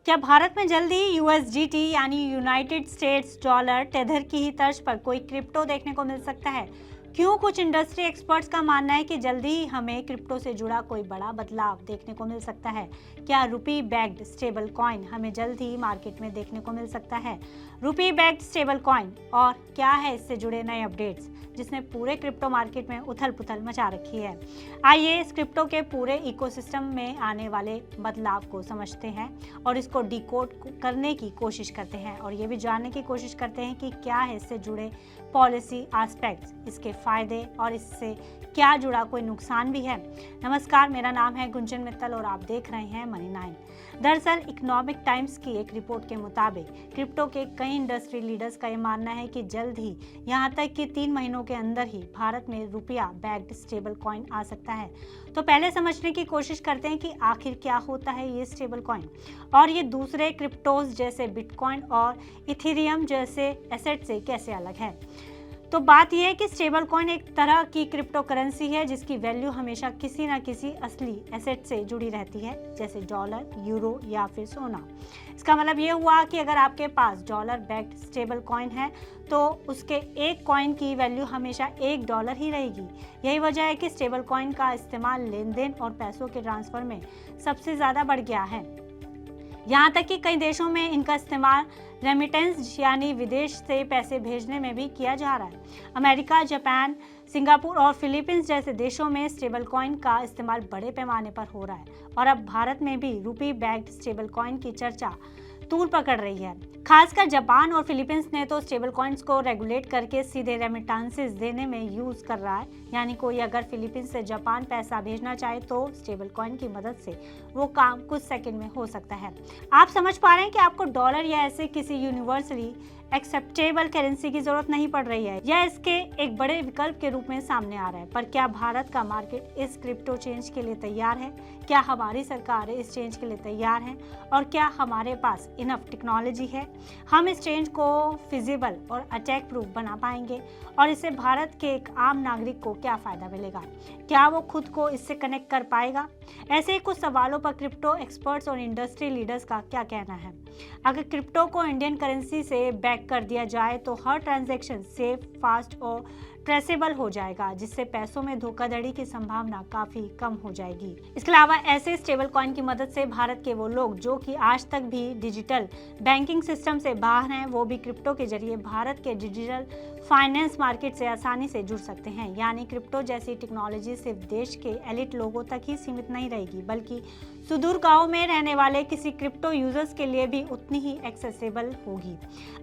क्या भारत में जल्द ही यूएसडीटी यानी यूनाइटेड स्टेट्स डॉलर टेथर की ही तर्ज पर कोई क्रिप्टो देखने को मिल सकता है? क्यों कुछ इंडस्ट्री एक्सपर्ट्स का मानना है कि जल्दी ही हमें क्रिप्टो से जुड़ा कोई बड़ा बदलाव देखने को मिल सकता है। क्या रुपी बैक्ड स्टेबल कॉइन हमें जल्द ही मार्केट में देखने को मिल सकता है? रुपी बैक्ड स्टेबल कॉइन और क्या है इससे जुड़े नए अपडेट्स जिसने पूरे क्रिप्टो मार्केट में उथल पुथल मचा रखी है। आइए इस क्रिप्टो के पूरे इकोसिस्टम में आने वाले बदलाव को समझते हैं और इसको डिकोड करने की कोशिश करते हैं और ये भी जानने की कोशिश करते हैं कि क्या है इससे जुड़े पॉलिसी एस्पेक्ट्स, इसके फायदे और इससे क्या जुड़ा कोई नुकसान भी है। नमस्कार, मेरा नाम है गुंजन मित्तल और आप देख रहे हैं मनी 9। दरअसल इकोनॉमिक टाइम्स की एक रिपोर्ट के मुताबिक क्रिप्टो के कई इंडस्ट्री लीडर्स का ये मानना है कि जल्द ही यहाँ तक कि 3 महीनों के अंदर ही भारत में रुपया बैक्ड स्टेबल कॉइन आ सकता है। तो पहले समझने की कोशिश करते हैं कि आखिर क्या होता है ये स्टेबल कॉइन और ये दूसरे क्रिप्टोज जैसे बिटकॉइन और इथेरियम जैसे एसेट से कैसे अलग है। तो बात यह है कि स्टेबल कॉइन एक तरह की क्रिप्टो करेंसी है जिसकी वैल्यू हमेशा किसी न किसी असली एसेट से जुड़ी रहती है, जैसे डॉलर, यूरो या फिर सोना। इसका मतलब ये हुआ कि अगर आपके पास डॉलर बैक्ड स्टेबल कॉइन है तो उसके एक कॉइन की वैल्यू हमेशा $1 ही रहेगी। यही वजह है कि स्टेबल कॉइन का इस्तेमाल लेन देन और पैसों के ट्रांसफर में सबसे ज़्यादा बढ़ गया है। यहाँ तक कि कई देशों में इनका इस्तेमाल रेमिटेंस यानी विदेश से पैसे भेजने में भी किया जा रहा है। अमेरिका, जापान, सिंगापुर और फिलीपींस जैसे देशों में स्टेबल कॉइन का इस्तेमाल बड़े पैमाने पर हो रहा है और अब भारत में भी रुपी बैक्ड स्टेबल कॉइन की चर्चा तूल पकड़ रही है। खासकर जापान और फिलीपींस ने तो स्टेबल कॉइन्स को रेगुलेट करके सीधे रेमिटांसेस देने में यूज कर रहा है, यानी कोई अगर फिलीपींस से जापान पैसा भेजना चाहे तो स्टेबल कॉइन की मदद से वो काम कुछ सेकंड में हो सकता है। आप समझ पा रहे हैं कि आपको डॉलर या ऐसे किसी यूनिवर्सली एक्सेप्टेबल करेंसी की जरूरत नहीं पड़ रही है। यह इसके एक बड़े विकल्प के रूप में सामने आ रहा है। पर क्या भारत का मार्केट इस क्रिप्टो चेंज के लिए तैयार है? क्या हमारी सरकार इस चेंज के लिए तैयार है? और क्या हमारे पास इनफ टेक्नोलॉजी है? हम इस चेंज को फिजिबल और अटैक प्रूफ बना पाएंगे? और इससे भारत के एक आम नागरिक को क्या फायदा मिलेगा? क्या वो खुद को इससे कनेक्ट कर पाएगा? ऐसे ही कुछ सवालों पर क्रिप्टो एक्सपर्ट्स और इंडस्ट्री लीडर्स का क्या कहना है। अगर क्रिप्टो को इंडियन करेंसी से बैक कर दिया जाए तो हर ट्रांजैक्शन सेफ, फास्ट और ट्रेसेबल हो जाएगा, जिससे पैसों में धोखाधड़ी की संभावना काफी कम हो जाएगी। इसके अलावा ऐसे स्टेबल कॉइन की मदद से भारत के वो लोग जो कि आज तक भी डिजिटल बैंकिंग सिस्टम से बाहर हैं, वो भी क्रिप्टो के जरिए भारत के डिजिटल फाइनेंस मार्केट से आसानी से जुड़ सकते हैं। यानी क्रिप्टो जैसी टेक्नोलॉजी सिर्फ देश के एलिट लोगों तक ही सीमित नहीं रहेगी, बल्कि सुदूर गांव में रहने वाले किसी क्रिप्टो यूजर्स के लिए भी उतनी ही एक्सेसिबल होगी।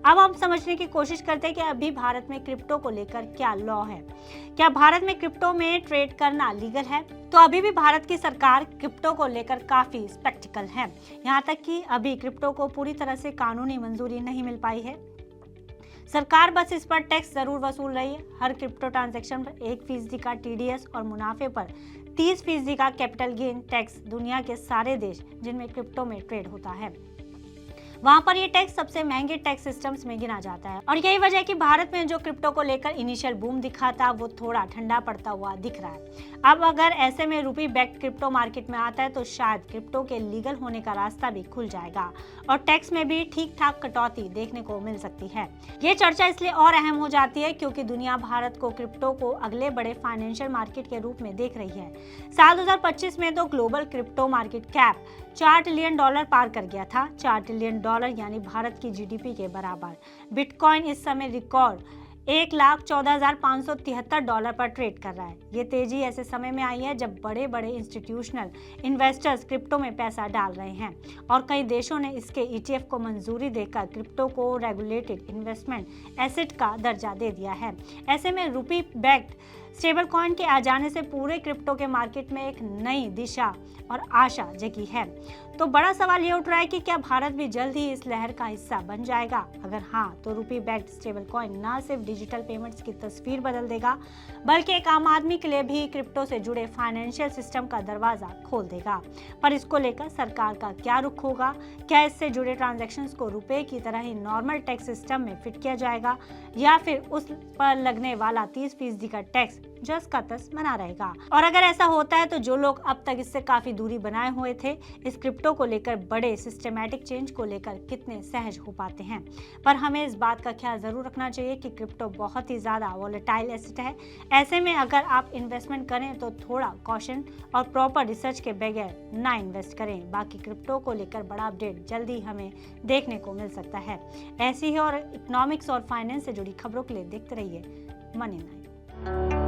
अब हम समझने की कोशिश करते हैं कि अभी भारत में क्रिप्टो को लेकर क्या लॉ है। क्या भारत में क्रिप्टो में ट्रेड करना लीगल है? तो अभी भी भारत की सरकार क्रिप्टो को लेकर काफी स्पेक्टिकल है। यहाँ तक कि अभी क्रिप्टो को पूरी तरह से कानूनी मंजूरी नहीं मिल पाई है। सरकार बस इस पर टैक्स जरूर वसूल रही है। हर क्रिप्टो ट्रांजैक्शन पर 1% का TDS और मुनाफे पर 30% का कैपिटल गेन टैक्स दुनिया के सारे देश जिनमें क्रिप्टो में ट्रेड होता है वहां पर ये टैक्स सबसे महंगे टैक्स सिस्टम्स में गिना जाता है। और यही वजह है कि भारत में जो क्रिप्टो को लेकर इनिशियल बूम दिखा था वो थोड़ा ठंडा पड़ता हुआ दिख रहा है। अब अगर ऐसे में रुपी बैक्ड क्रिप्टो मार्केट में आता है तो शायद क्रिप्टो के लीगल होने का रास्ता भी खुल जाएगा और टैक्स में भी ठीक ठाक कटौती देखने को मिल सकती है। ये चर्चा इसलिए और अहम हो जाती है क्योंकि दुनिया भारत को क्रिप्टो को अगले बड़े फाइनेंशियल मार्केट के रूप में देख रही है। साल 2025 में तो global crypto market cap $4 trillion पार कर गया था। $4 ट्रिलियन यानी भारत की GDP के बराबर। बिटकॉइन इस समय रिकॉर्ड $1,14,573 पर ट्रेड कर रहा है। ये तेजी ऐसे समय में आई है जब बड़े बड़े इंस्टीट्यूशनल इन्वेस्टर्स क्रिप्टो में पैसा डाल रहे हैं और कई देशों ने इसके ETF को मंजूरी देकर क्रिप्टो को रेगुलेटेड इन्वेस्टमेंट एसेट का दर्जा दे दिया है। ऐसे में रुपी बैक्ड स्टेबल कॉइन के आ जाने से पूरे क्रिप्टो के मार्केट में एक नई दिशा और आशा जगी है। तो बड़ा सवाल ये उठ रहा है कि क्या भारत भी जल्द ही इस लहर का हिस्सा बन जाएगा? अगर हाँ, तो रुपी बैक्ड स्टेबल कॉइन ना सिर्फ डिजिटल पेमेंट्स की तस्वीर बदल देगा बल्कि एक आम आदमी के लिए भी क्रिप्टो से जुड़े फाइनेंशियल सिस्टम का दरवाजा खोल देगा। पर इसको लेकर सरकार का क्या रुख होगा? क्या इससे जुड़े ट्रांजैक्शंस को रुपए की तरह ही नॉर्मल टैक्स सिस्टम में फिट किया जाएगा या फिर उस पर लगने वाला 30% का टैक्स जस का तस बना रहेगा। और अगर ऐसा होता है तो जो लोग अब तक इससे काफी दूरी बनाए हुए थे, इस क्रिप्टो को लेकर बड़े सिस्टमैटिक चेंज को लेकर कितने सहज हो पाते हैं। पर हमें इस बात का ख्याल जरूर रखना चाहिए कि क्रिप्टो बहुत ही ज्यादा वॉलेटाइल एसेट है। ऐसे में अगर आप इन्वेस्टमेंट करें तो थोड़ा कॉशन और प्रॉपर रिसर्च के बगैर ना इन्वेस्ट करें। बाकी क्रिप्टो को लेकर बड़ा अपडेट जल्दी हमें देखने को मिल सकता है। ऐसी ही और इकोनॉमिक्स और फाइनेंस से जुड़ी खबरों के लिए देखते रहिए मनी 9।